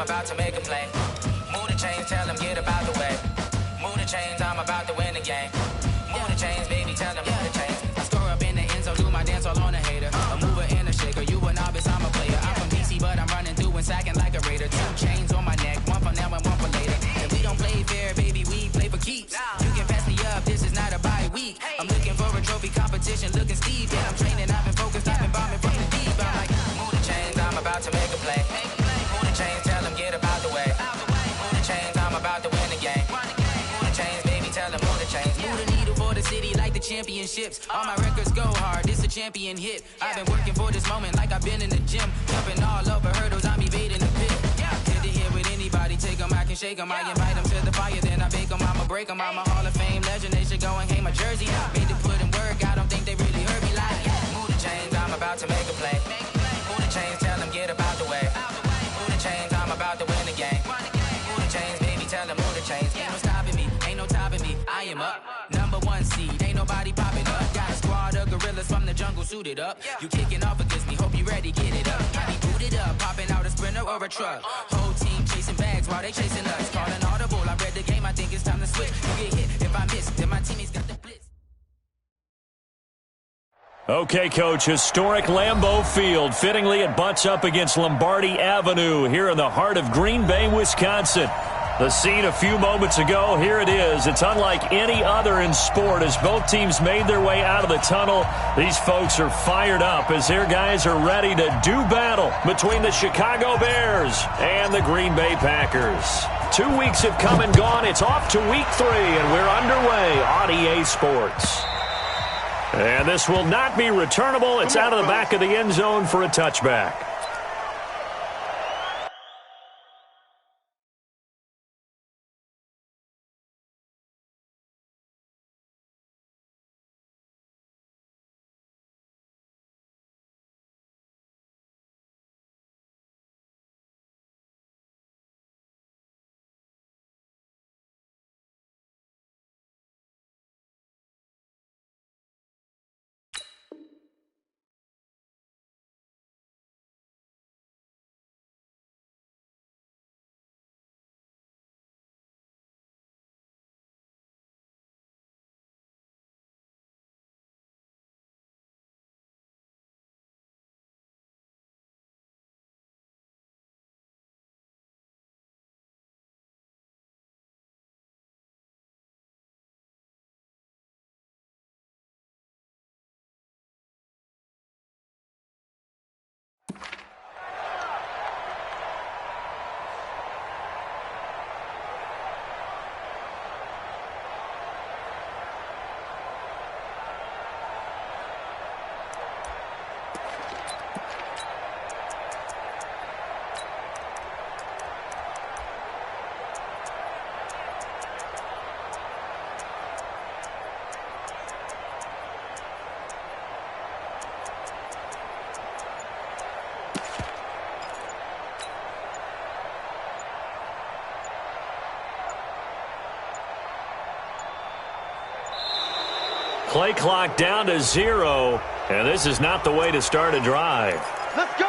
about to make a play. Move the chains, tell them get about the way. Move the chains, I'm about to win the game. Move the chains, baby, tell them move the chains. I score up in the end zone, do my dance all on a hater. A mover and a shaker, you a novice, I'm a player. I'm from DC, but I'm running through and sacking like a raider. 2 chains on my neck, one for now and one for later. And we don't play fair, baby, we play for keeps. You can pass me up, this is not a bye week. I'm looking for a trophy competition, looking steep. Yeah, I'm training, I've been focused, I've been bombing from the deep. I'm like, move the chains, I'm about to make a play. Move the chains, tell them get about the way. Move the chains, I'm about to win the game. Move the chains, baby, tell them move the chains. Move the needle for the city like the championships. All my records go hard, this a champion hit. I've been working for this moment like I've been in the gym. Jumping all over hurdles, I'm evading the pit. Good to hear with anybody, take them, I can shake them. I invite them to the fire, then I bake them, I'ma break them. I'm a Hall of Fame legend, they should go and hang my jersey. Made to put in work, I don't think they really heard me like. Move the chains, I'm about to make a play. Move the chains, tell them get about the way. Move the chains, I'm about to win the game. Move the chains, baby, tell them move the chains. Ain't no stopping me, ain't no topping me. I am up, #1 seed, ain't nobody popping up. Got a squad of gorillas from the jungle suited up. You kicking off against me, hope you ready, get it up. I be booted up, popping out a Sprinter or a truck. Whole team chasing bags while they chasing us. Call an audible, I read the game, I think it's time to switch. You get hit, if I miss, then my teammates got the blitz. Okay, Coach, historic Lambeau Field. Fittingly, it butts up against Lombardi Avenue here in the heart of Green Bay, Wisconsin. The scene a few moments ago, here it is. It's unlike any other in sport as both teams made their way out of the tunnel. These folks are fired up as their guys are ready to do battle between the Chicago Bears and the Green Bay Packers. 2 weeks have come and gone. It's off to week 3, and we're underway on EA Sports. And this will not be returnable. It's out of the back of the end zone for a touchback. Play clock down to 0, and this is not the way to start a drive. Let's go.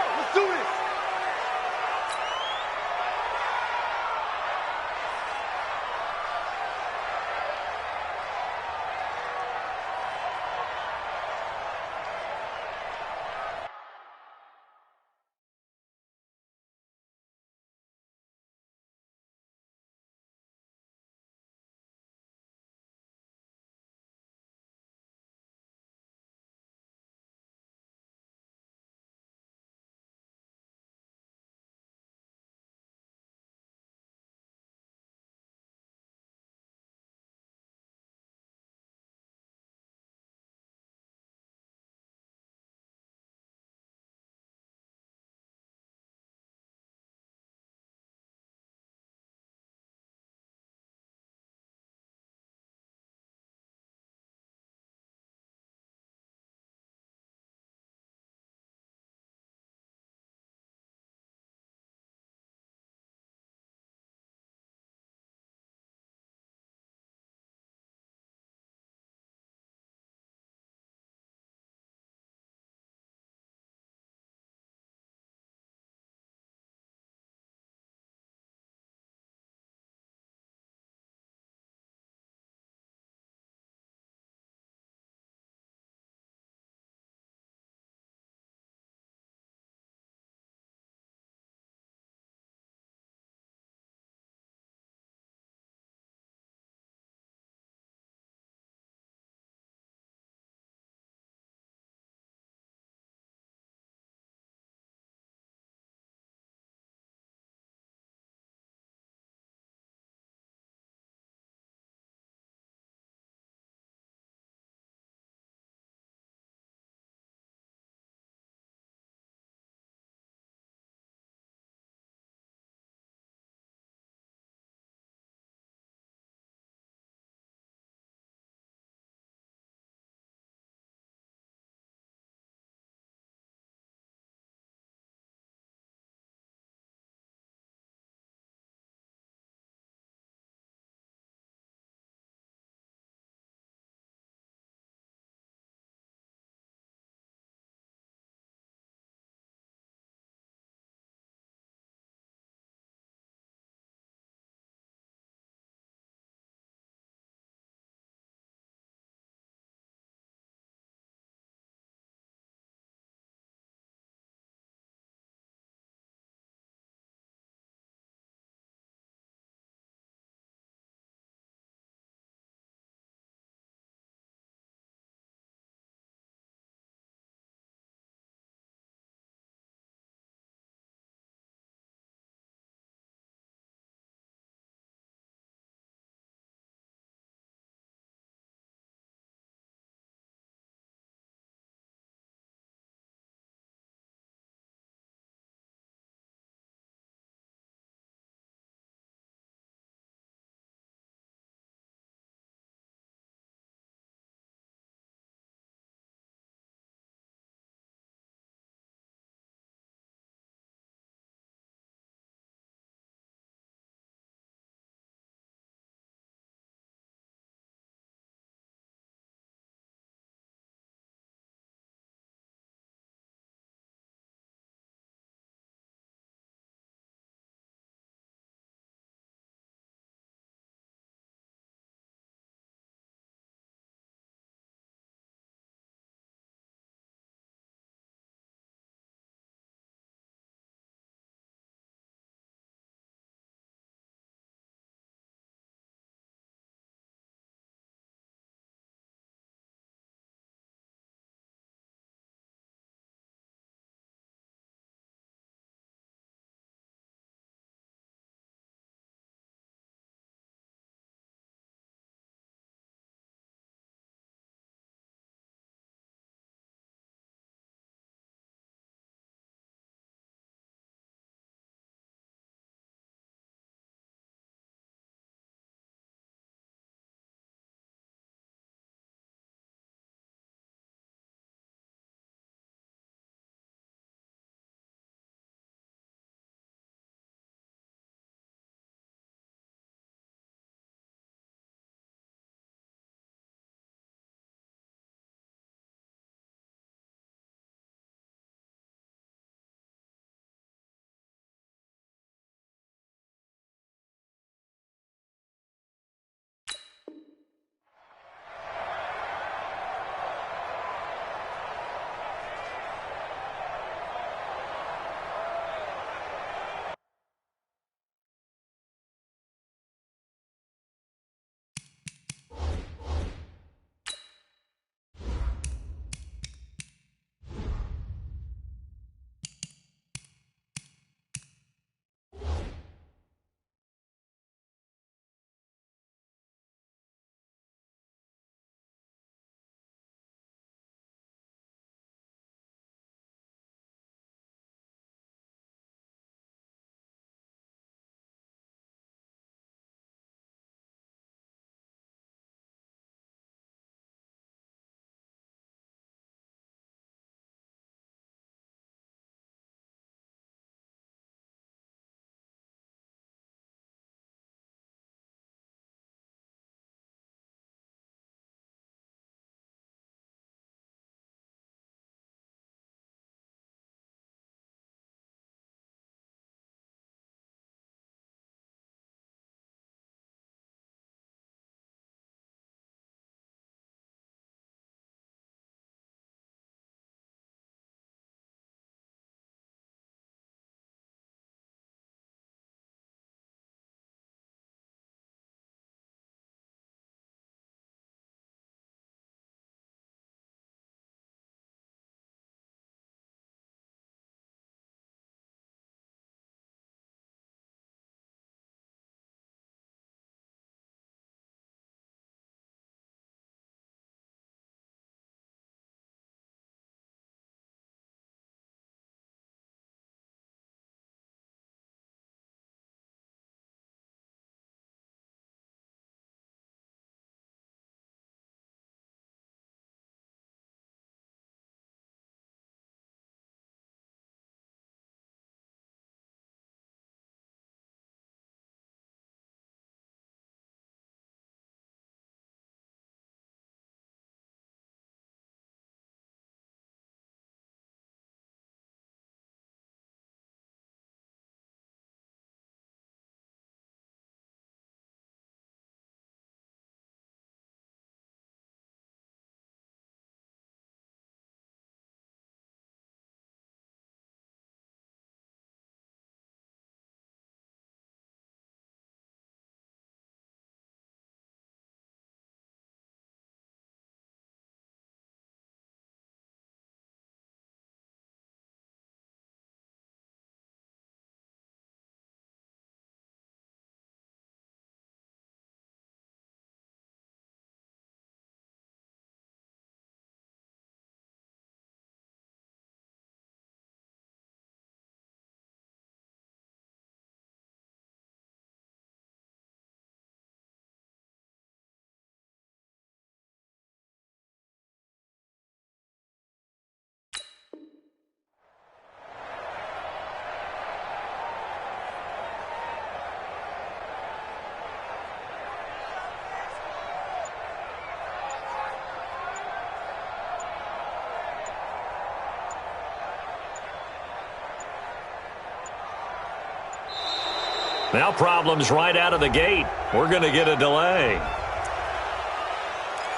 Now problems right out of the gate. We're going to get a delay.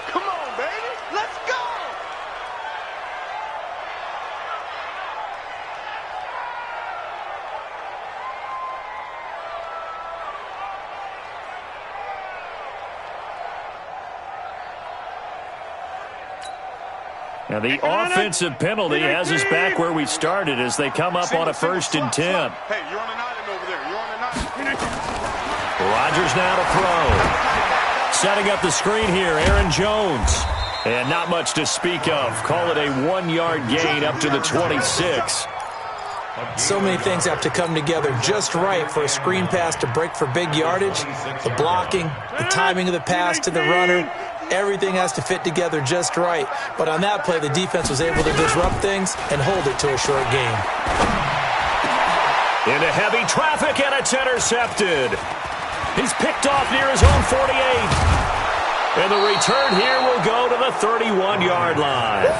Come on, baby. Let's go. Now the offensive penalty has us back where we started as they come up on a 1st and 10. Hey, you're on an island over there. You're on an island. Rodgers now to throw. Setting up the screen here, Aaron Jones. And not much to speak of. Call it a 1-yard gain up to the 26. So many things have to come together just right for a screen pass to break for big yardage. The blocking, the timing of the pass to the runner, everything has to fit together just right. But on that play, the defense was able to disrupt things and hold it to a short gain. Into heavy traffic, and it's intercepted. He's picked off near his own 48. And the return here will go to the 31-yard line.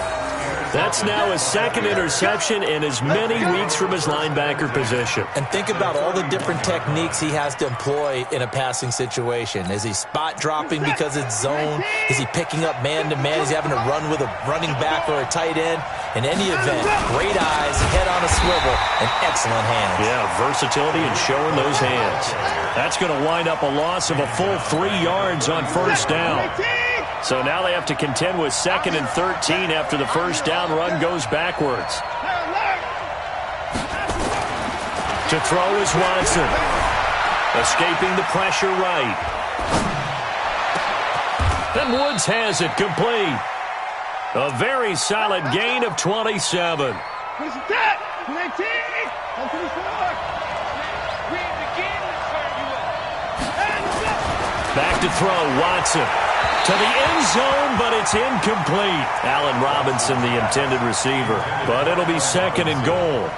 That's now his 2nd interception in as many weeks from his linebacker position. And think about all the different techniques he has to employ in a passing situation. Is he spot dropping because it's zone? Is he picking up man-to-man? Is he having to run with a running back or a tight end? In any event, great eyes, head on a swivel, and excellent hands. Yeah, versatility and showing those hands. That's going to wind up a loss of a full 3 yards on 1st down. So now they have to contend with 2nd and 13 after the 1st down run goes backwards. To throw is Watson. Escaping the pressure right. And Woods has it complete. A very solid gain of 27. Back to throw, Watson. To the end zone, but it's incomplete. Allen Robinson, the intended receiver. But it'll be 2nd and goal.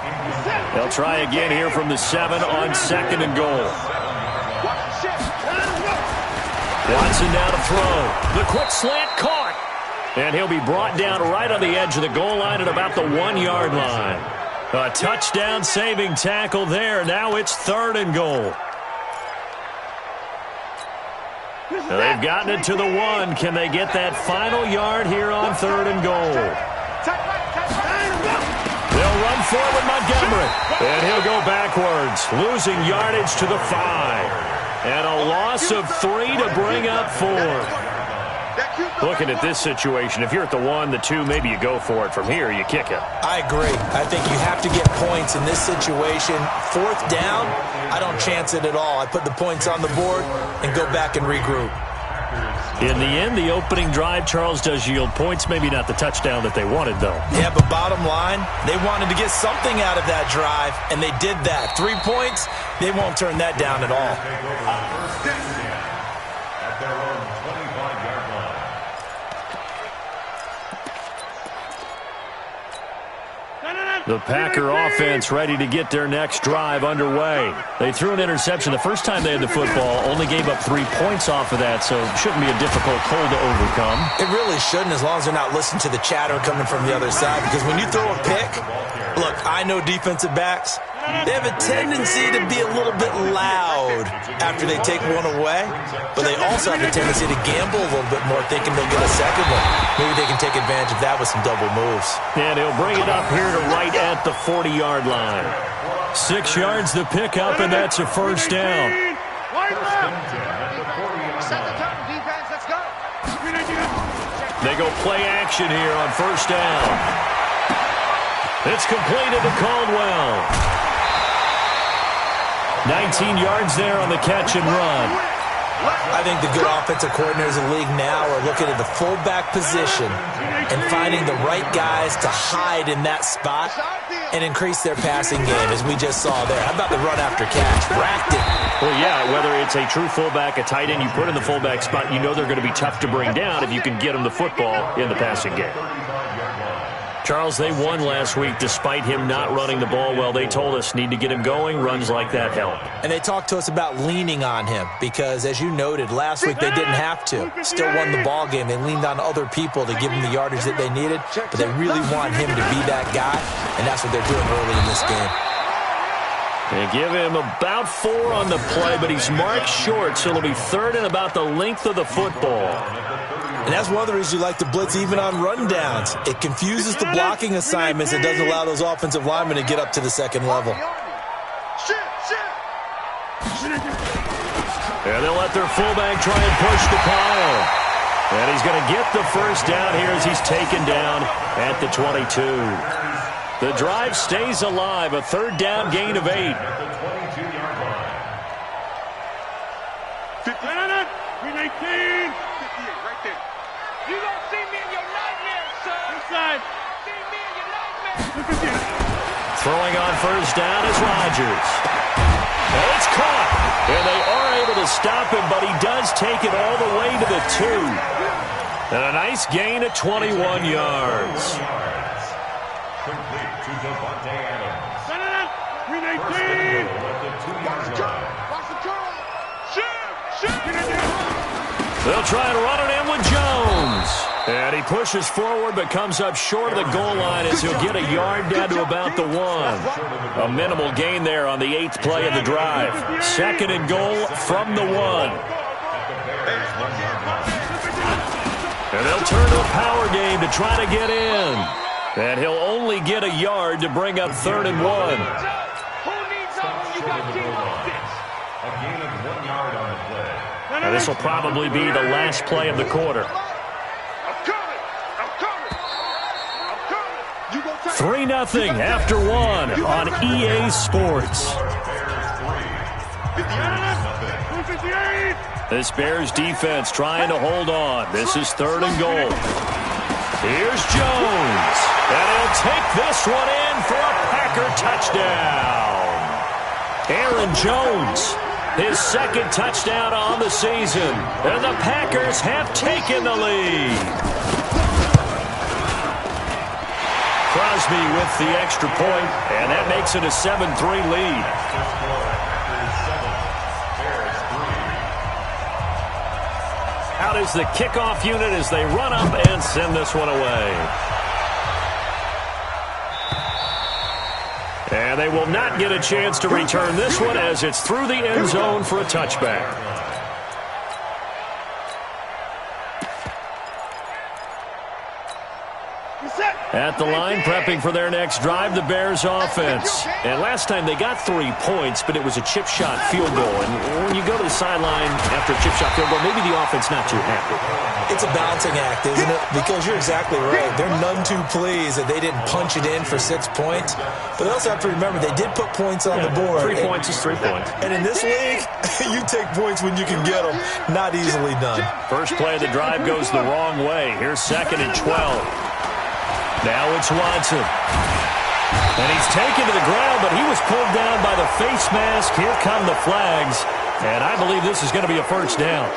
They'll try again here from the 7 on 2nd and goal. Watson now to throw. The quick slant caught. And he'll be brought down right on the edge of the goal line at about the 1-yard line. A touchdown-saving tackle there. Now it's 3rd and goal. Now they've gotten it to the 1. Can they get that final yard here on 3rd and goal? They'll run forward Montgomery. And he'll go backwards, losing yardage to the 5. And a loss of 3 to bring up 4. Looking at this situation, if you're at the 1, the 2, maybe you go for it. From here, you kick it. I agree. I think you have to get points in this situation. 4th down, I don't chance it at all. I put the points on the board and go back and regroup. In the end, the opening drive, Charles, does yield points. Maybe not the touchdown that they wanted, though. Yeah, but bottom line, they wanted to get something out of that drive, and they did that. 3 points, they won't turn that down at all. The Packer offense ready to get their next drive underway. They threw an interception the first time they had the football, only gave up 3 points off of that, so it shouldn't be a difficult hole to overcome. It really shouldn't, as long as they're not listening to the chatter coming from the other side, because when you throw a pick, look, I know defensive backs, they have a tendency to be a little bit loud after they take one away, but they also have a tendency to gamble a little bit more, thinking they'll get a second one. Maybe they can take advantage of that with some double moves. And he'll bring it up here to right at the 40-yard line. 6 yards the pickup, and that's a 1st down. They go play action here on 1st down. It's completed to Caldwell. 19 yards there on the catch and run. I think the good offensive coordinators in the league now are looking at the fullback position and finding the right guys to hide in that spot and increase their passing game, as we just saw there. How about the run after catch? Racked it. Well, yeah, whether it's a true fullback, a tight end you put in the fullback spot, you know they're going to be tough to bring down if you can get them the football in the passing game. Charles, they won last week despite him not running the ball well. They told us need to get him going. Runs like that help. And they talked to us about leaning on him because, as you noted, last week they didn't have to. Still won the ball game. They leaned on other people to give them the yardage that they needed, but they really want him to be that guy, and that's what they're doing early in this game. They give him about 4 on the play, but he's marked short, so it'll be 3rd and about the length of the football. And that's one of the reasons you like to blitz even on rundowns. It confuses the blocking assignments and doesn't allow those offensive linemen to get up to the second level. And they'll let their fullback try and push the pile. And he's going to get the first down here as he's taken down at the 22. The drive stays alive, a 3rd down gain of 8. 58 right there. You don't see me in your nightmares, sir. Inside. See me in your nightmares. Throwing on first down is Rodgers. And it's caught. And they are able to stop him, but he does take it all the way to the 2. And a nice gain of 21 yards. Complete to Devontae Adams. 319. Watch the curl. They'll try and run it in with Jones. And he pushes forward but comes up short of the goal line as he'll get a yard down to about the 1. A minimal gain there on the 8th play of the drive. 2nd and goal from the 1. And they'll turn to a power game to try to get in. And he'll only get a yard to bring up 3rd and 1. Who needs up when you got team like this? A gain of 1 yard on the play. Now this will probably be the last play of the quarter. 3-0 after 1 on EA Sports. This Bears defense trying to hold on. This is 3rd and goal. Here's Jones. And he'll take this one in for a Packer touchdown. Aaron Jones, his 2nd touchdown on the season. And the Packers have taken the lead. Crosby with the extra point, and that makes it a 7-3 lead. Out is the kickoff unit as they run up and send this one away. And they will not get a chance to return this one as it's through the end zone for a touchback. At the line, prepping for their next drive, the Bears offense. And last time they got 3 points, but it was a chip shot field goal. And when you go to the sideline after a chip shot field goal, maybe the offense not too happy. It's a balancing act, isn't it? Because you're exactly right. They're none too pleased that they didn't punch it in for 6 points. But they also have to remember they did put points on the board. 3 points is 3 points. And in this league, you take points when you can get them. Not easily done. First play of the drive goes the wrong way. Here's 2nd and 12. Now it's Watson. And he's taken to the ground, but he was pulled down by the face mask. Here come the flags. And I believe this is going to be a first down.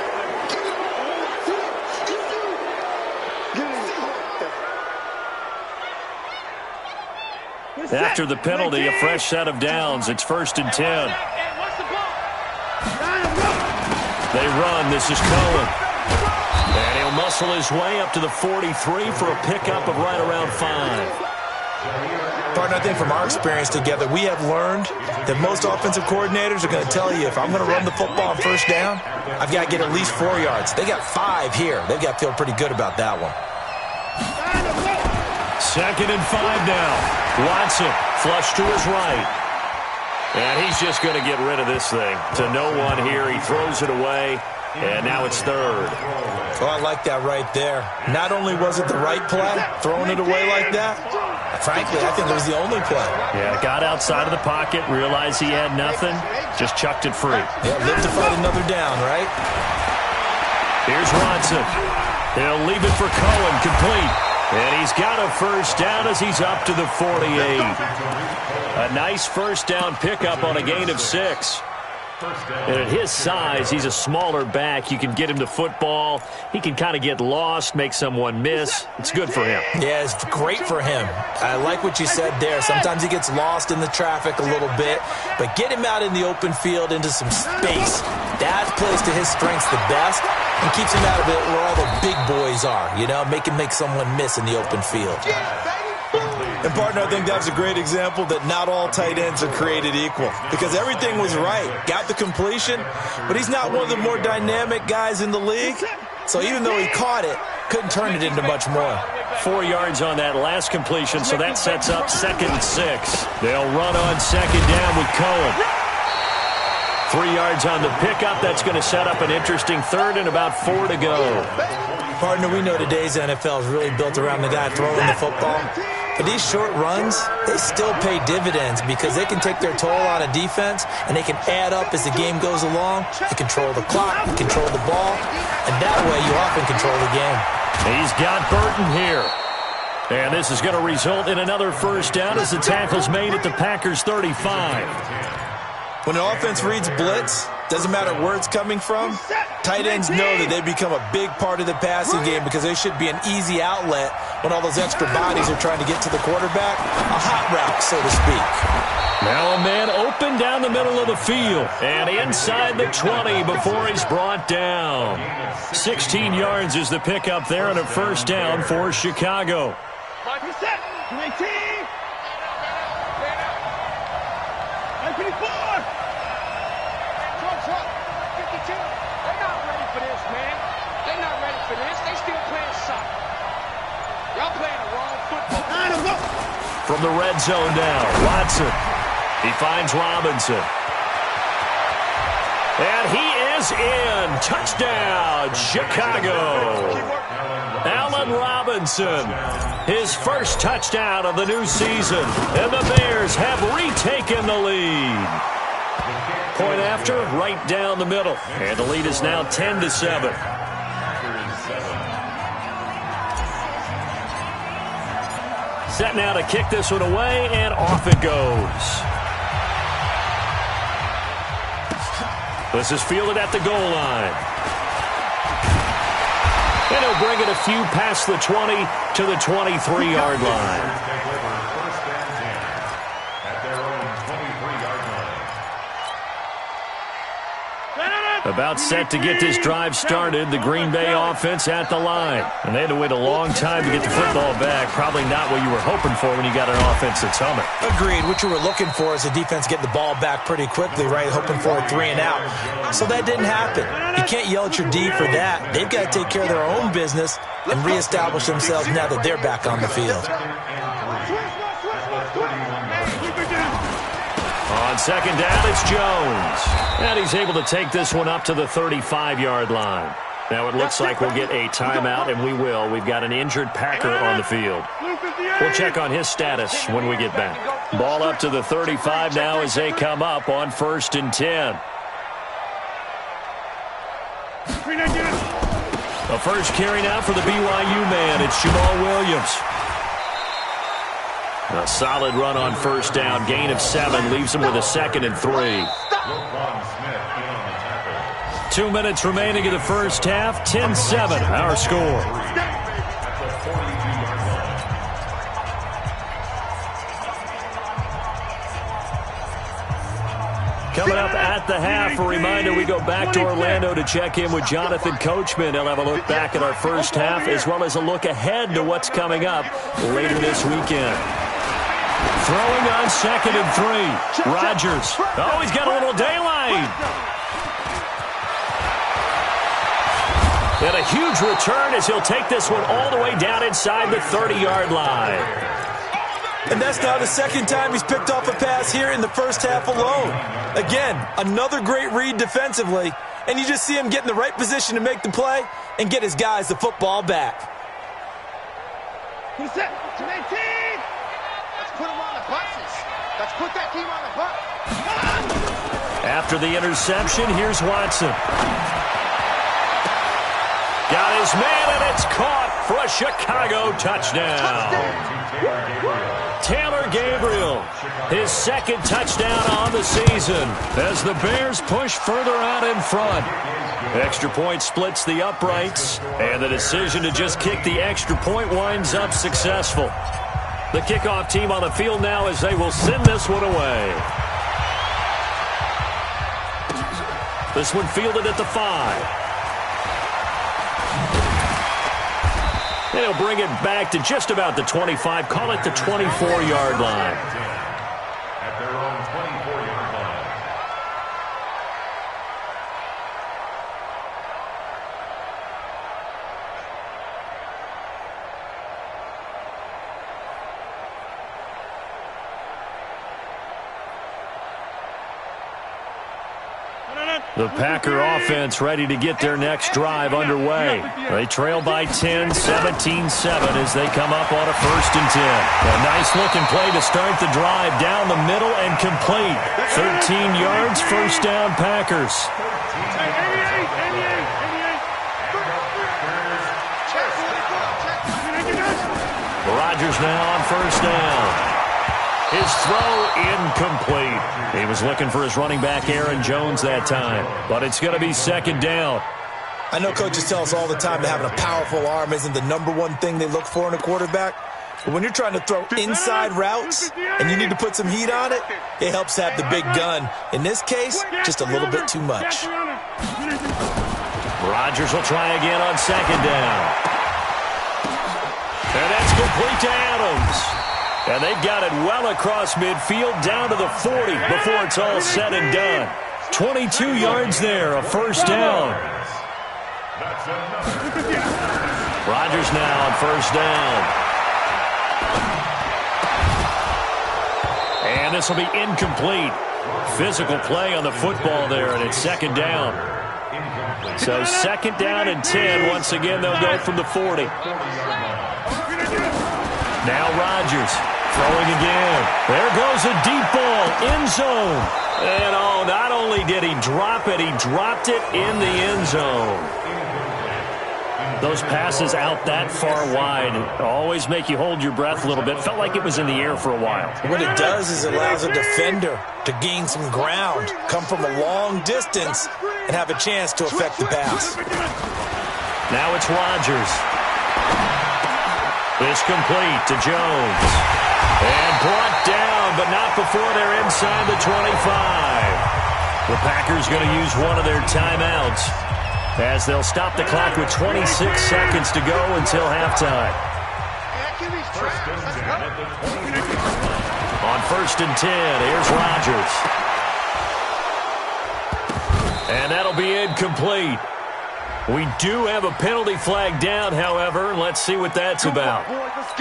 After the penalty, a fresh set of downs. It's 1st and 10. They run. This is Cohen. And he'll muscle his way up to the 43 for a pickup of right around 5. Partner, I think from our experience together, we have learned that most offensive coordinators are going to tell you, if I'm going to run the football on first down, I've got to get at least 4 yards. They got 5 here. They've got to feel pretty good about that one. 2nd and 5 now. Watson, flush to his right. And he's just going to get rid of this thing. To no one here. He throws it away. And now it's 3rd. Oh, I like that right there. Not only was it the right play, throwing it away like that, frankly, I think it was the only play. Yeah, got outside of the pocket, realized he had nothing, just chucked it free. Yeah, live to fight another down, right? Here's Watson. He'll leave it for Cohen, complete. And he's got a first down as he's up to the 48. A nice first down pickup on a gain of 6. And at his size, he's a smaller back. You can get him to football. He can kind of get lost, make someone miss. It's good for him. Yeah, it's great for him. I like what you said there. Sometimes he gets lost in the traffic a little bit, but get him out in the open field into some space. That plays to his strengths the best and keeps him out of it where all the big boys are, you know, make him make someone miss in the open field. And, partner, I think that's a great example that not all tight ends are created equal because everything was right. Got the completion, but he's not one of the more dynamic guys in the league. So even though he caught it, couldn't turn it into much more. 4 yards on that last completion, so that sets up 2nd and 6. They'll run on 2nd down with Cohen. 3 yards on the pickup. That's going to set up an interesting 3rd and about 4 to go. Partner, we know today's NFL is really built around the guy throwing the football. But these short runs, they still pay dividends because they can take their toll on a defense and they can add up as the game goes along. You control the clock, you control the ball, and that way you often control the game. He's got Burton here. And this is going to result in another 1st down as the tackle's made at the Packers' 35. When an offense reads blitz, doesn't matter where it's coming from, tight ends know that they become a big part of the passing game because they should be an easy outlet when all those extra bodies are trying to get to the quarterback. A hot route, so to speak. Now a man open down the middle of the field and inside the 20 before he's brought down. 16 yards is the pickup there and a 1st down for Chicago. 54. Y'all playing the wrong football. From the red zone now, Watson. He finds Robinson. And he is in. Touchdown, Chicago. Allen Robinson, his 1st touchdown of the new season. And the Bears have retaken the lead. Point after, right down the middle. And the lead is now 10-7. Set now to kick this one away, and off it goes. This is fielded at the goal line. And he'll bring it a few past the 20 to the 23-yard line. About set to get this drive started, the Green Bay offense at the line. And they had to wait a long time to get the football back. Probably not what you were hoping for when you got an offense that's humming. Agreed. What you were looking for is the defense getting the ball back pretty quickly, right? Hoping for a 3 and out. So that didn't happen. You can't yell at your D for that. They've got to take care of their own business and reestablish themselves now that they're back on the field. On 2nd down, it's Jones. And he's able to take this one up to the 35-yard line. Now it looks like we'll get a timeout, and we will. We've got an injured Packer on the field. We'll check on his status when we get back. Ball up to the 35 now as they come up on 1st and 10. The first carry now for the BYU man. It's Jamal Williams. A solid run on 1st down. Gain of 7 leaves him with a 2nd and 3. 2 minutes remaining in the 1st half. 10-7, our score. Coming up at the half, a reminder, we go back to Orlando to check in with Jonathan Coachman. He'll have a look back at our 1st half as well as a look ahead to what's coming up later this weekend. Throwing on 2nd and 3. Rodgers. Oh, he's got a little daylight. And a huge return as he'll take this one all the way down inside the 30-yard line. And that's now the 2nd time he's picked off a pass here in the 1st half alone. Again, another great read defensively, and you just see him get in the right position to make the play and get his guys the football back. Who's that? 218! Let's put him on the buses. Let's put that team on the bus. After the interception, here's Watson. Got his man, and it's caught for a Chicago touchdown. Taylor Gabriel, his 2nd touchdown on the season as the Bears push further out in front. Extra point splits the uprights, and the decision to just kick the extra point winds up successful. The kickoff team on the field now as they will send this one away. This one fielded at the 5. And he'll bring it back to just about the 25. Call it the 24-yard line. At their own 24-yard line. The Packer offense ready to get their next drive underway. They trail by 10, 17-7 as they come up on a 1st and 10. A nice-looking play to start the drive down the middle and complete. 13 yards, 1st down Packers. Rodgers now on 1st down. His throw incomplete. He was looking for his running back, Aaron Jones, that time. But it's going to be 2nd down. I know coaches tell us all the time that having a powerful arm isn't the #1 thing they look for in a quarterback. But when you're trying to throw inside routes and you need to put some heat on it, it helps to have the big gun. In this case, just a little bit too much. Rodgers will try again on 2nd down. And that's complete to Adams. And they've got it well across midfield down to the 40 before it's all said and done. 22 yards there, a 1st down. Rodgers now on 1st down. And this will be incomplete. Physical play on the football there, and it's 2nd down. So 2nd down and 10. Once again, they'll go from the 40. Now Rodgers. Throwing again. There goes a deep ball. End zone. And oh, not only did he drop it, he dropped it in the end zone. Those passes out that far wide always make you hold your breath a little bit. Felt like it was in the air for a while. What it does is it allows a defender to gain some ground, come from a long distance, and have a chance to affect the pass. Now it's Rodgers. It's complete to Jones. And brought down, but not before they're inside the 25. The Packers going to use one of their timeouts as they'll stop the clock with 26 seconds to go until halftime. On 1st and 10, here's Rodgers. And that'll be incomplete. We do have a penalty flag down, however. Let's see what that's about.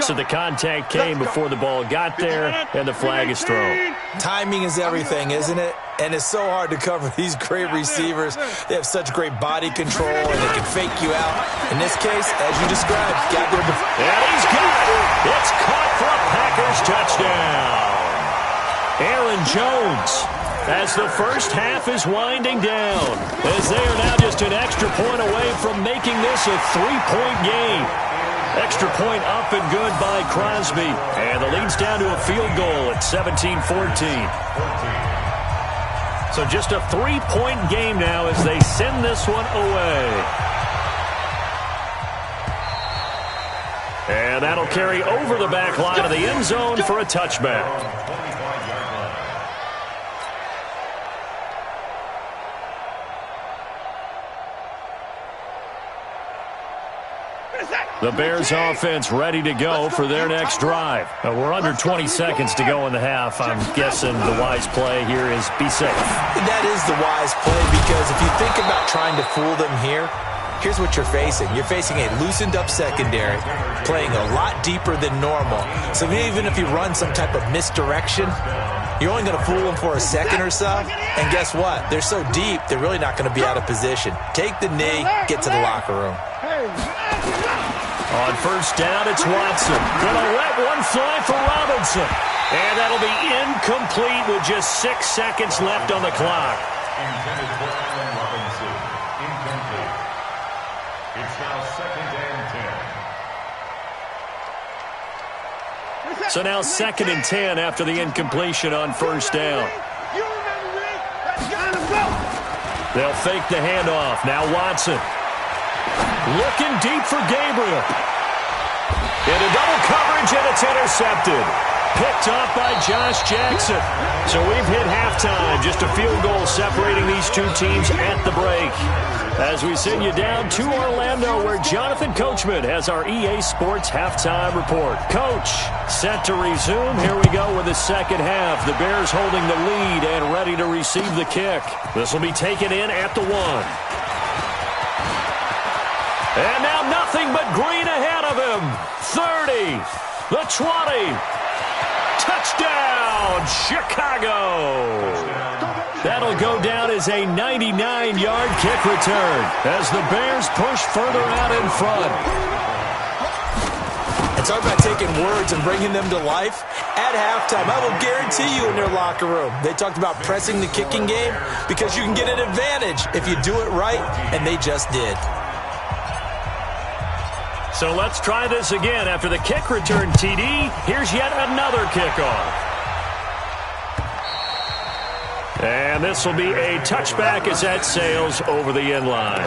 So the contact came before the ball got there, and the flag is thrown. Timing is everything, isn't it? And it's so hard to cover these great receivers. They have such great body control, and they can fake you out. In this case, as you described, got there before. And he's got it. It's caught for a Packers touchdown. Aaron Jones, as the first half is winding down, as they are now just an extra point away from making this a 3-point game. Extra point up and good by Crosby. And the lead's down to a field goal at 17-14. So just a 3-point game now as they send this one away. And that'll carry over the back line of the end zone for a touchback. The Bears offense ready to go for their next drive. We're under 20 seconds to go in the half. I'm guessing the wise play here is be safe. That is the wise play, because if you think about trying to fool them here, here's what you're facing. You're facing a loosened up secondary, playing a lot deeper than normal. So even if you run some type of misdirection, you're only going to fool them for a second or so. And guess what? They're so deep, they're really not going to be out of position. Take the knee, get to the locker room. On 1st down, it's Watson. Gonna let one fly for Robinson. And that'll be incomplete with just 6 seconds left on the clock. Intended for Allen Robinson. Incomplete. It's now 2nd and 10. So now 2nd and 10 after the incompletion on 1st down. They'll fake the handoff. Now Watson. Looking deep for Gabriel. Into double coverage, and it's intercepted. Picked off by Josh Jackson. So we've hit halftime. Just a field goal separating these two teams at the break. As we send you down to Orlando, where Jonathan Coachman has our EA Sports halftime report. Coach, set to resume. Here we go with the second half. The Bears holding the lead and ready to receive the kick. This will be taken in at the 1. And now nothing but green ahead of him. 30, the 20. Touchdown, Chicago! That'll go down as a 99-yard kick return as the Bears push further out in front. And talk about taking words and bringing them to life. At halftime, I will guarantee you in their locker room, they talked about pressing the kicking game because you can get an advantage if you do it right, and they just did. So let's try this again. After the kick return, TD, here's yet another kickoff. And this will be a touchback as that sails over the end line.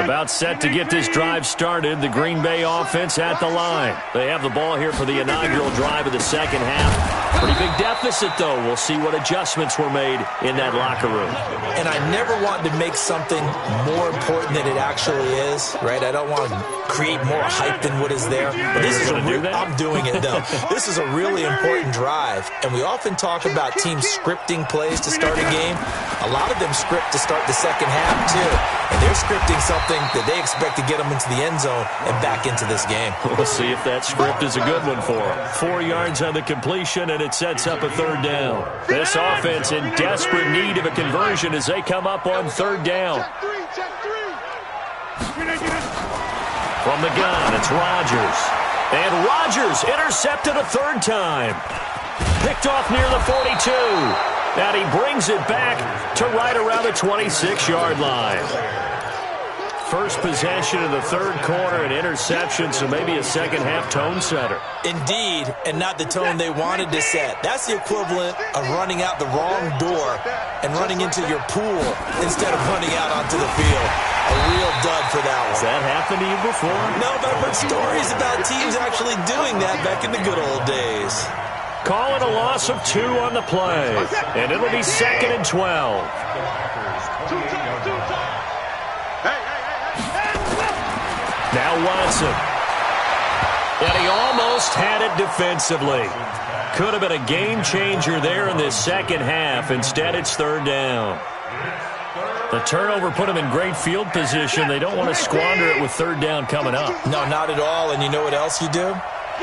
About set to get this drive started. The Green Bay offense at the line. They have the ball here for the inaugural drive of the second half. Pretty big deficit, though. We'll see what adjustments were made in that locker room. And I never want to make something more important than it actually is, right? I don't want to create more hype than what is there. But this is I'm doing it, though. This is a really important drive. And we often talk about teams scripting plays to start a game. A lot of them script to start the second half, too. And they're scripting something that they expect to get them into the end zone and back into this game. We'll see if that script is a good one for them. 4 yards on the completion, and it sets up a third down. This offense in desperate need of a conversion as they come up on third down. From the gun, it's Rodgers. And Rodgers intercepted a third time. Picked off near the 42. And he brings it back to right around the 26-yard line. First possession of the third quarter, an interception, so maybe a second-half tone setter. Indeed, and not the tone they wanted to set. That's the equivalent of running out the wrong door and running into your pool instead of running out onto the field. A real dud for that one. Has that happened to you before? No, but I've heard stories about teams actually doing that back in the good old days. Call it a loss of 2 on the play, and it'll be 2nd and 12. Now Watson. And he almost had it defensively. Could have been a game changer there in this second half. Instead, it's third down. The turnover put them in great field position. They don't want to squander it with third down coming up. No, not at all. And you know what else you do?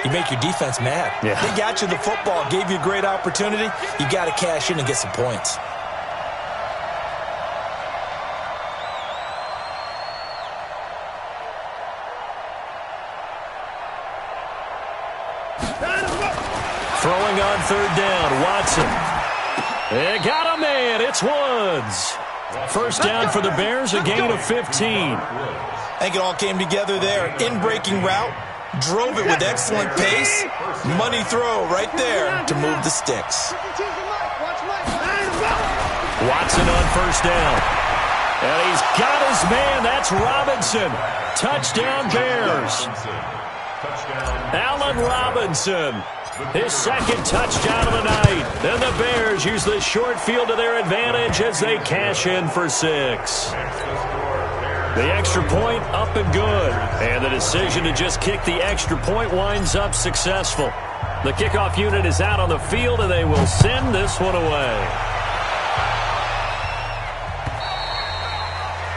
You make your defense mad. Yeah. They got you the football, gave you a great opportunity. You got to cash in and get some points. Throwing on third down, Watson. They got a man. It's Woods. First down for the Bears, a gain of 15. I think it all came together there. In-breaking route, drove it with excellent pace. Money throw right there to move the sticks. Watson on first down. And he's got his man. That's Robinson. Touchdown, Bears. Allen Robinson. His second touchdown of the night. Then the Bears use the short field to their advantage as they cash in for 6. The extra point up and good. And the decision to just kick the extra point winds up successful. The kickoff unit is out on the field, and they will send this one away.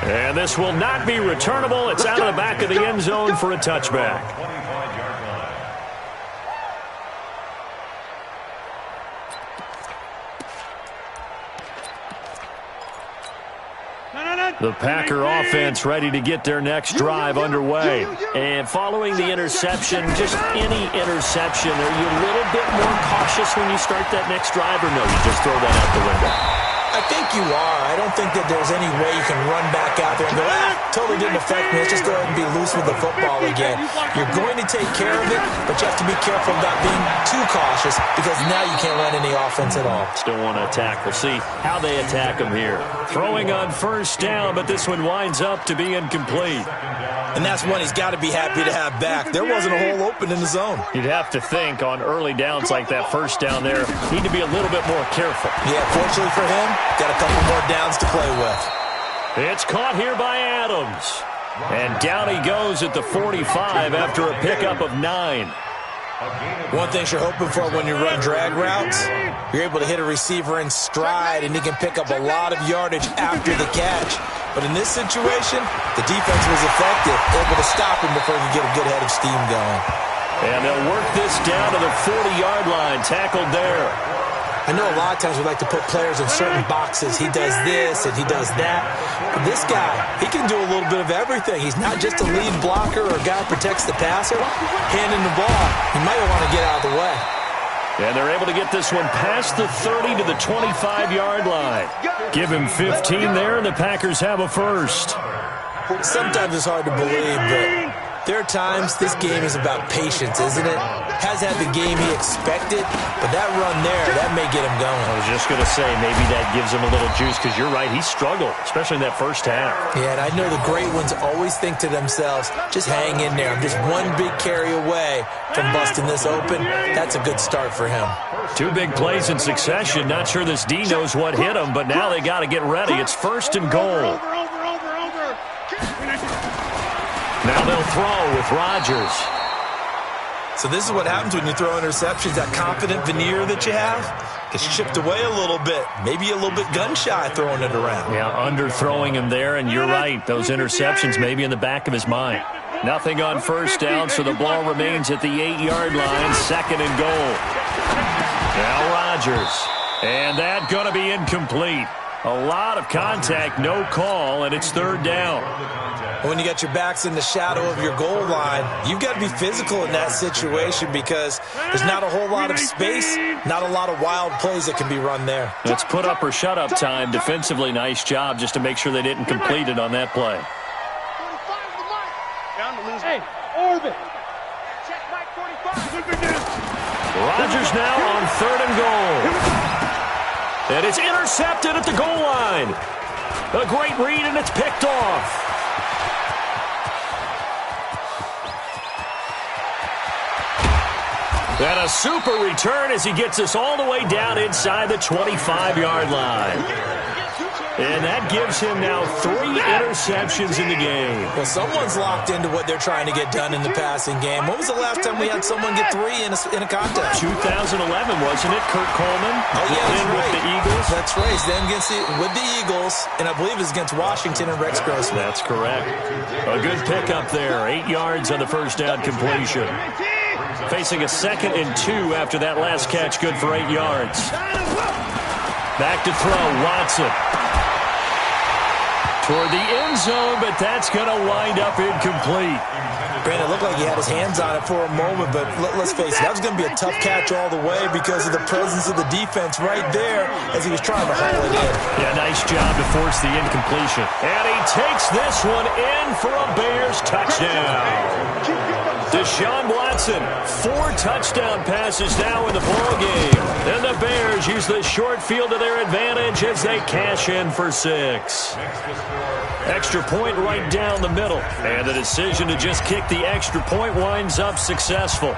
And this will not be returnable. It's out of the back of the end zone for a touchback. The Packer offense ready to get their next drive underway. And following the interception, just any interception, are you a little bit more cautious when you start that next drive, or no, you just throw that out the window? I think you are. I don't think that there's any way you can run back out there and go, totally didn't affect me. Let's just go ahead and be loose with the football again. You're going to take care of it, but you have to be careful about being too cautious because now you can't run any offense at all. Still want to attack. We'll see how they attack him here. Throwing on first down, but this one winds up to be incomplete. And that's one he's got to be happy to have back. There wasn't a hole open in the zone. You'd have to think on early downs like that first down there, need to be a little bit more careful. Yeah, fortunately for him, got a couple more downs to play with. It's caught here by Adams. And down he goes at the 45 after a pickup of 9. One thing you're hoping for when you run drag routes, you're able to hit a receiver in stride, and he can pick up a lot of yardage after the catch. But in this situation, the defense was effective, able to stop him before he could get a good head of steam going. And they'll work this down to the 40-yard line, tackled there. I know a lot of times we like to put players in certain boxes. He does this and he does that. But this guy, he can do a little bit of everything. He's not just a lead blocker or a guy who protects the passer. Handing the ball, he might want to get out of the way. And they're able to get this one past the 30 to the 25-yard line. Give him 15 there, and the Packers have a first. Sometimes it's hard to believe, but there are times this game is about patience, isn't it? Has had the game he expected, but that run there, that may get him going. I was just going to say, maybe that gives him a little juice, because you're right, he struggled, especially in that first half. Yeah, and I know the great ones always think to themselves, just hang in there. I'm just one big carry away from busting this open. That's a good start for him. 2 big plays in succession. Not sure this D knows what hit him, but now they got to get ready. It's first and goal. Now they'll throw with Rodgers. So this is what happens when you throw interceptions. That confident veneer that you have gets chipped away a little bit. Maybe a little bit gun-shy throwing it around. Yeah, underthrowing him there, and you're right. Those interceptions may be in the back of his mind. Nothing on first down, so the ball remains at the 8-yard line, second and goal. Now Rodgers. And that's going to be incomplete. A lot of contact, no call, and it's third down. When you got your backs in the shadow of your goal line, you've got to be physical in that situation because there's not a whole lot of space, not a lot of wild plays that can be run there. It's put up or shut up time. Defensively, nice job just to make sure they didn't complete it on that play. Hey, orbit. Check Mike 45. Rodgers now on third and goal. And it's intercepted at the goal line. A great read, and it's picked off. And a super return as he gets us all the way down inside the 25-yard line. And that gives him now 3 interceptions in the game. Well, someone's locked into what they're trying to get done in the passing game. When was the last time we had someone get 3 in a contest? 2011, wasn't it? Kurt Coleman. Oh, yeah, that's right. With the Eagles. That's right. Then with the Eagles, and I believe it's against Washington and Rex Grossman. That's correct. A good pickup there. 8 yards on the first down completion. Facing a 2nd and 2 after that last catch, good for 8 yards. Back to throw, Watson. Toward the end zone, but that's going to wind up incomplete. Granted, it looked like he had his hands on it for a moment, but let's face it, that was going to be a tough catch all the way because of the presence of the defense right there as he was trying to haul it in. Yeah, nice job to force the incompletion. And he takes this one in for a Bears touchdown. Deshaun Watson, 4 touchdown passes now in the ballgame. And the Bears use the short field to their advantage as they cash in for 6. Extra point right down the middle. And the decision to just kick the extra point winds up successful.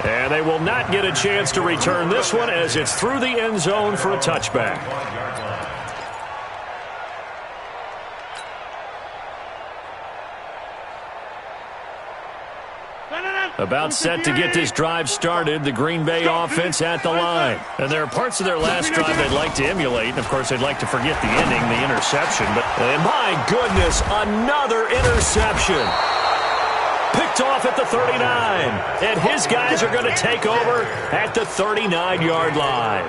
And they will not get a chance to return this one as it's through the end zone for a touchback. About set to get this drive started, the Green Bay offense at the line. And there are parts of their last drive they'd like to emulate. And, of course, they'd like to forget the ending, the interception. But, my goodness, another interception. Picked off at the 39. And his guys are going to take over at the 39-yard line.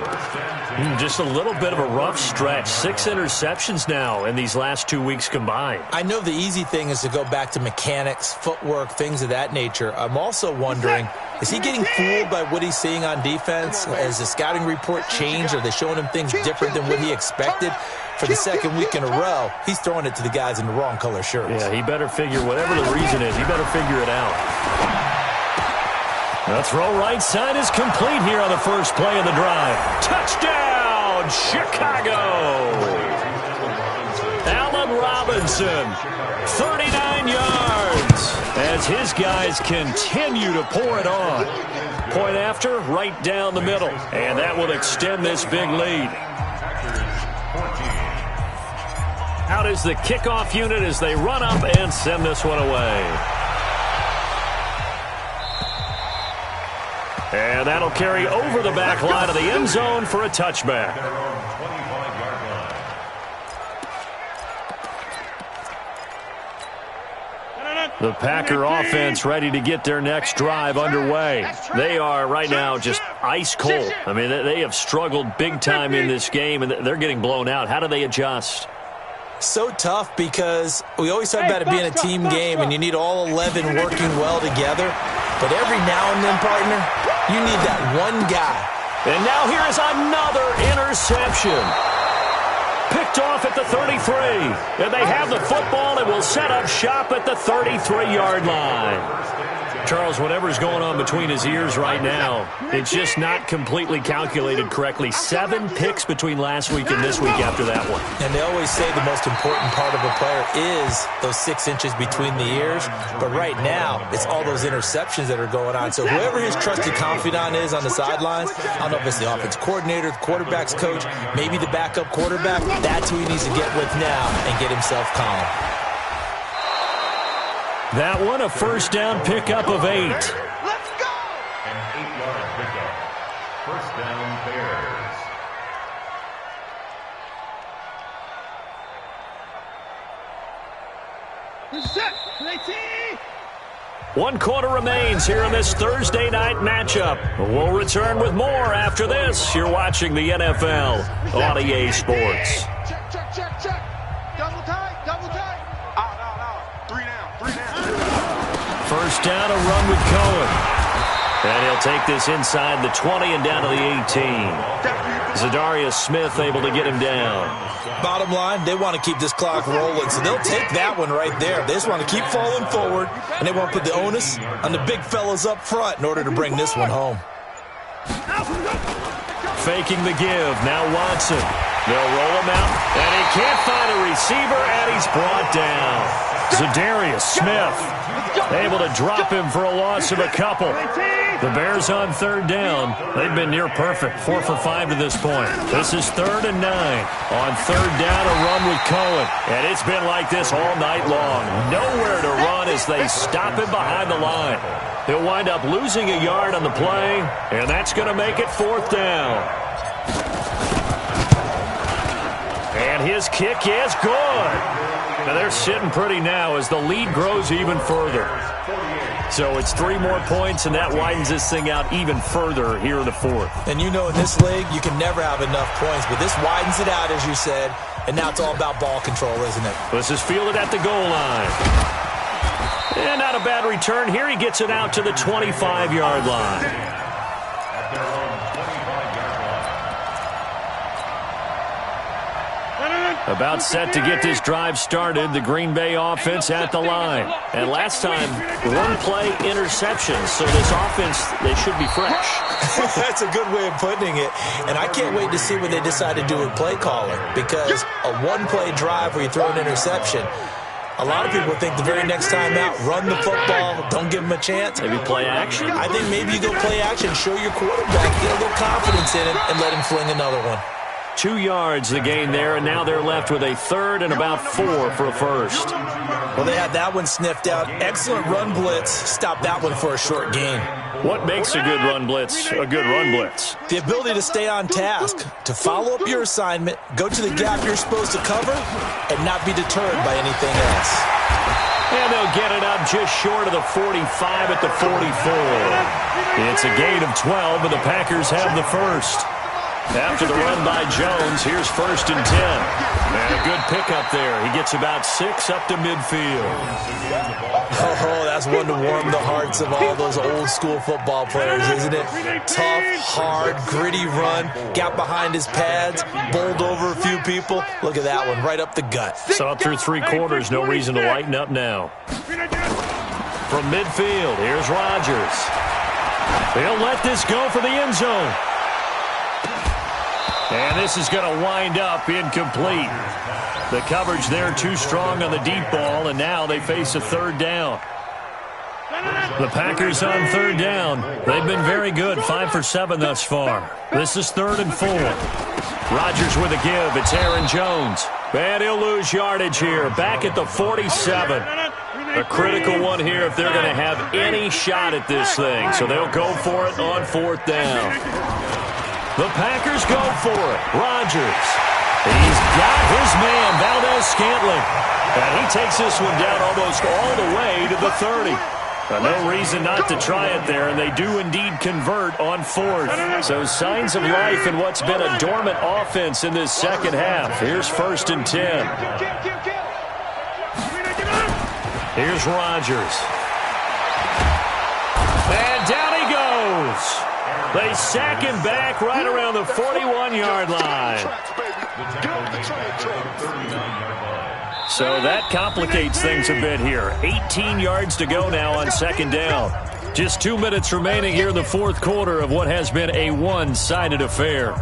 Just a little bit of a rough stretch. 6 interceptions now in these last 2 weeks combined. I know the easy thing is to go back to mechanics, footwork, things of that nature. I'm also wondering, Is he getting fooled by what he's seeing on defense? Has the scouting report changed? Are they showing him things different than what he expected? For the second week in a row, he's throwing it to the guys in the wrong color shirts. Yeah, he better figure, whatever the reason is, he better figure it out. The throw right side is complete here on the first play of the drive. Touchdown, Chicago! Allen Robinson, 39 yards, as his guys continue to pour it on. Point after, right down the middle, and that will extend this big lead. Out is the kickoff unit as they run up and send this one away. And that'll carry over the back line of the end zone for a touchback. The Packer offense ready to get their next drive underway. They are right now just ice cold. I mean, they have struggled big time in this game, and they're getting blown out. How do they adjust? So tough because we always talk about it being a team game and you need all 11 working well together. But every now and then, partner, you need that one guy. And now here is another interception. Picked off at the 33. And they have the football and will set up shop at the 33-yard line. Charles, whatever's going on between his ears right now, it's just not completely calculated correctly. 7 picks between last week and this week after that one. And they always say the most important part of a player is those 6 inches between the ears. But right now, it's all those interceptions that are going on. So whoever his trusted confidant is on the sidelines, I don't know if it's the offense coordinator, the quarterback's coach, maybe the backup quarterback, that's who he needs to get with now and get himself calm. That one, a first down pickup of 8. Let's go! An 8-yard pickup. First down, Bears. Set, play. 1 quarter remains here in this Thursday night matchup. We'll return with more after this. You're watching the NFL on EA Sports. Check. Double tight. Out. 3 down. First down, a run with Cohen. And he'll take this inside the 20 and down to the 18. Zadarius Smith able to get him down. Bottom line, they want to keep this clock rolling, so they'll take that one right there. They just want to keep falling forward, and they want to put the onus on the big fellas up front in order to bring this one home. Faking the give. Now Watson. They'll roll him out, and he can't find a receiver, and he's brought down. Zadarius Smith able to drop him for a loss of a couple. The Bears on third down. They've been near perfect, 4 for 5 to this point. This is 3rd and 9. On third down, a run with Cohen. And it's been like this all night long. Nowhere to run as they stop him behind the line. He'll wind up losing a yard on the play, and that's going to make it 4th down. And his kick is good. Now they're sitting pretty now as the lead grows even further. So it's 3 more points, and that widens this thing out even further here in the 4th. And you know in this league, you can never have enough points, but this widens it out, as you said, and now it's all about ball control, isn't it? This is fielded at the goal line. And not a bad return. Here he gets it out to the 25-yard line. At their own 25-yard line. About set to get this drive started, the Green Bay offense at the line. And last time, 1-play interception, so this offense, they should be fresh. That's a good way of putting it. And I can't wait to see what they decide to do with play calling, because a 1-play drive where you throw an interception, a lot of people think the very next time out, run the football, don't give them a chance. Maybe play action? I think maybe you go play action, show your quarterback, get a little confidence in him, and let him fling another one. 2 yards the gain there, and now they're left with a 3rd and about 4 for a first. Well, they had that one sniffed out. Excellent run blitz. Stop that one for a short gain. What makes a good run blitz a good run blitz? The ability to stay on task, to follow up your assignment, go to the gap you're supposed to cover, and not be deterred by anything else. And they'll get it up just short of the 45 at the 44. It's a gain of 12, and the Packers have the first. After the run by Jones, here's 1st and 10. And a good pickup there. He gets about 6 up to midfield. Oh, that's one to warm the hearts of all those old school football players, isn't it? Tough, hard, gritty run. Got behind his pads, bowled over a few people. Look at that one, right up the gut. So up through 3 quarters, no reason to lighten up now. From midfield, here's Rodgers. They'll let this go for the end zone. And this is going to wind up incomplete. The coverage there too strong on the deep ball, and now they face a 3rd down. The Packers on 3rd down. They've been very good, 5 for 7 thus far. This is 3rd and 4. Rodgers with a give. It's Aaron Jones. And he'll lose yardage here. Back at the 47. A critical one here if they're going to have any shot at this thing. So they'll go for it on 4th down. The Packers go for it. Rodgers. He's got his man, Valdez-Scantling. And he takes this one down almost all the way to the 30. No reason not to try it there, and they do indeed convert on 4th. So signs of life in what's been a dormant offense in this second half. Here's 1st and 10. Here's Rodgers. And down he goes. They sack him back right around the 41-yard line. So that complicates things a bit here. 18 yards to go now on 2nd down. Just 2 minutes remaining here in the 4th quarter of what has been a one-sided affair.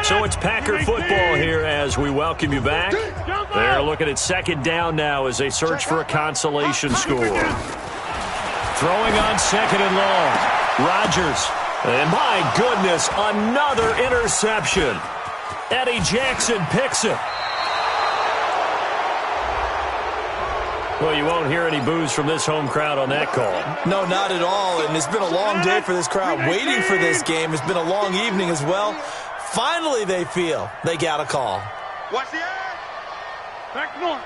So it's Packer football here as we welcome you back. They're looking at 2nd down now as they search for a consolation score. Throwing on 2nd and long. Rodgers. And my goodness, another interception. Eddie Jackson picks it. Well, you won't hear any boos from this home crowd on that call. No, not at all. And it's been a long day for this crowd waiting for this game. It's been a long evening as well. Finally, they feel they got a call. Watch the eye. Back north.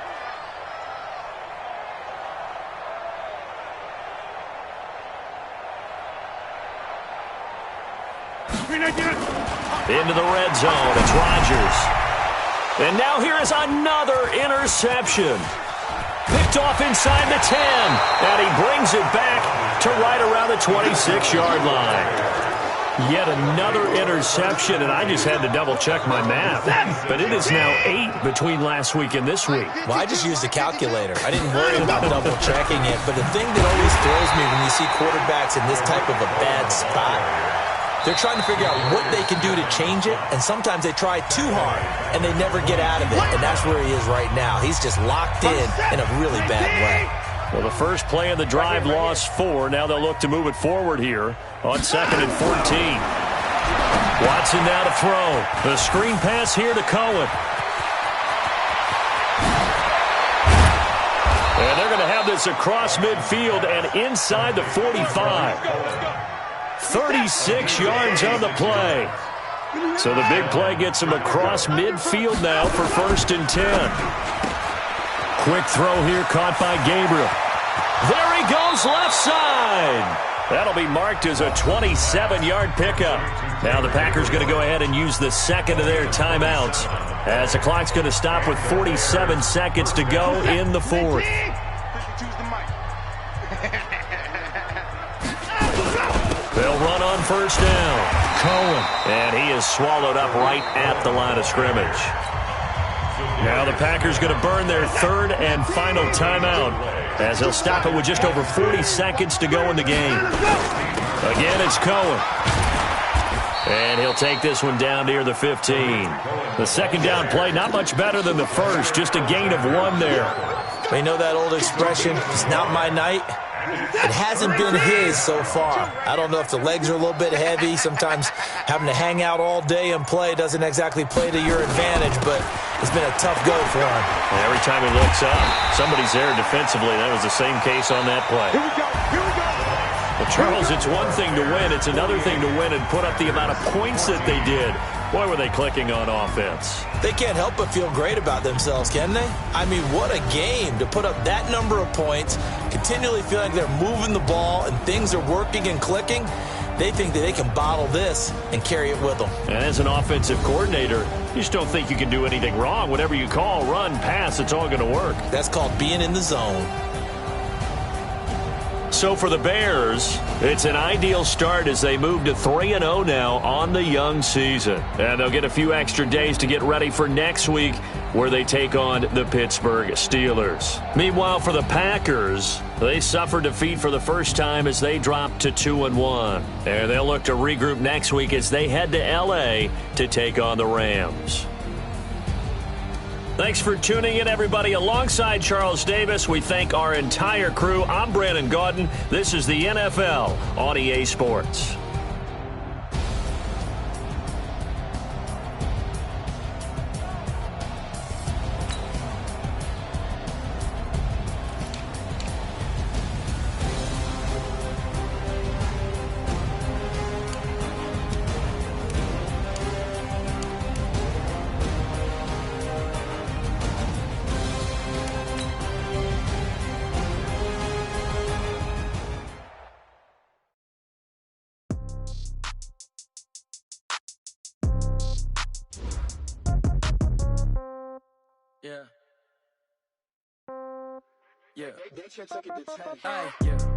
Into the red zone, it's Rodgers. And now here is another interception. Picked off inside the 10, and he brings it back to right around the 26-yard line. Yet another interception, and I just had to double-check my math. But it is now 8 between last week and this week. Well, I just used a calculator. I didn't worry about double-checking it. But the thing that always throws me when you see quarterbacks in this type of a bad spot, they're trying to figure out what they can do to change it, and sometimes they try too hard, and they never get out of it, and that's where he is right now. He's just locked in a really bad way. Well, the first play of the drive lost 4. Now they'll look to move it forward here on 2nd and 14. Watson now to throw. The screen pass here to Cohen. And they're going to have this across midfield and inside the 45. 36 yards on the play. So the big play gets him across midfield now for 1st and 10. Quick throw here caught by Gabriel. There he goes left side. That'll be marked as a 27-yard pickup. Now the Packers going to go ahead and use the second of their timeouts as the clock's going to stop with 47 seconds to go in the 4th. They'll run on 1st down. Cohen. And he is swallowed up right at the line of scrimmage. Now the Packers going to burn their 3rd and final timeout as they'll stop it with just over 40 seconds to go in the game. Again, it's Cohen. And he'll take this one down near the 15. The 2nd down play, not much better than the first, just a gain of 1 there. We know that old expression, it's not my night. It hasn't been his so far. I don't know if the legs are a little bit heavy. Sometimes having to hang out all day and play doesn't exactly play to your advantage, but it's been a tough go for him. And every time he looks up, somebody's there defensively. That was the same case on that play. Here we go. Here we go. Well, Charles, it's one thing to win. It's another thing to win and put up the amount of points that they did. Boy, were they clicking on offense. They can't help but feel great about themselves, can they? I mean, what a game to put up that number of points, continually feel like they're moving the ball and things are working and clicking. They think that they can bottle this and carry it with them. And as an offensive coordinator, you just don't think you can do anything wrong. Whatever you call, run, pass, it's all going to work. That's called being in the zone. So for the Bears, it's an ideal start as they move to 3-0 now on the young season. And they'll get a few extra days to get ready for next week where they take on the Pittsburgh Steelers. Meanwhile, for the Packers, they suffered defeat for the first time as they dropped to 2-1. And they'll look to regroup next week as they head to L.A. to take on the Rams. Thanks for tuning in, everybody. Alongside Charles Davis, we thank our entire crew. I'm Brandon Gaudin. This is the NFL on EA Sports.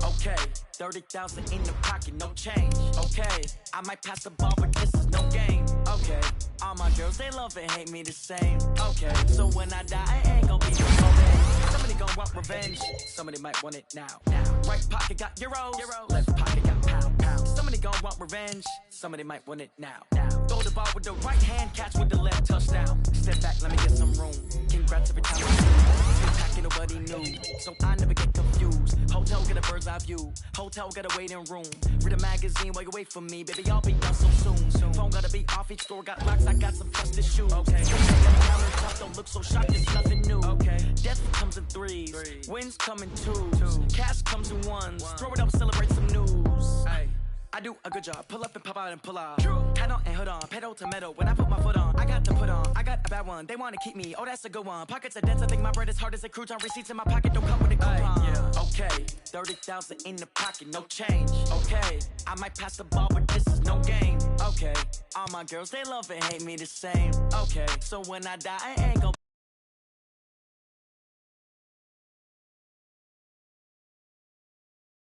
Okay, 30,000 in the pocket, no change. Okay, I might pass the ball, but this is no game. Okay, all my girls, they love and hate me the same. Okay, so when I die, I ain't gonna be no man. Somebody gon' want revenge, somebody might want it now. Right pocket got euros, left pocket got pound. Somebody gon' want revenge, somebody might want it now. Throw the ball with the right hand, catch with the left, touchdown. Step back, let me get some room. Congrats every time I see you. Nobody knew, so I never get confused. Hotel get a bird's eye view, hotel got a waiting room. Read a magazine while you wait for me, baby, I'll be done so soon. Phone gotta be off, each store got locks, I got some trusted shoes. Okay, don't look so shocked, it's nothing new. Okay, death comes in threes, wins come in twos, cash comes in ones. Throw it up, celebrate some news. Ay. I do a good job, pull up and pop out and pull out. Hat on and hood on, pedal to metal. When I put my foot on, I got to put on. I got a bad one, they wanna keep me. Oh, that's a good one. Pockets are dense, I think my bread is hard as a crouton. Receipts in my pocket don't come with a coupon. Okay, 30,000 in the pocket, no change. Okay, I might pass the ball, but this is no game. Okay, all my girls, they love and hate me the same. Okay, so when I die, I ain't gon'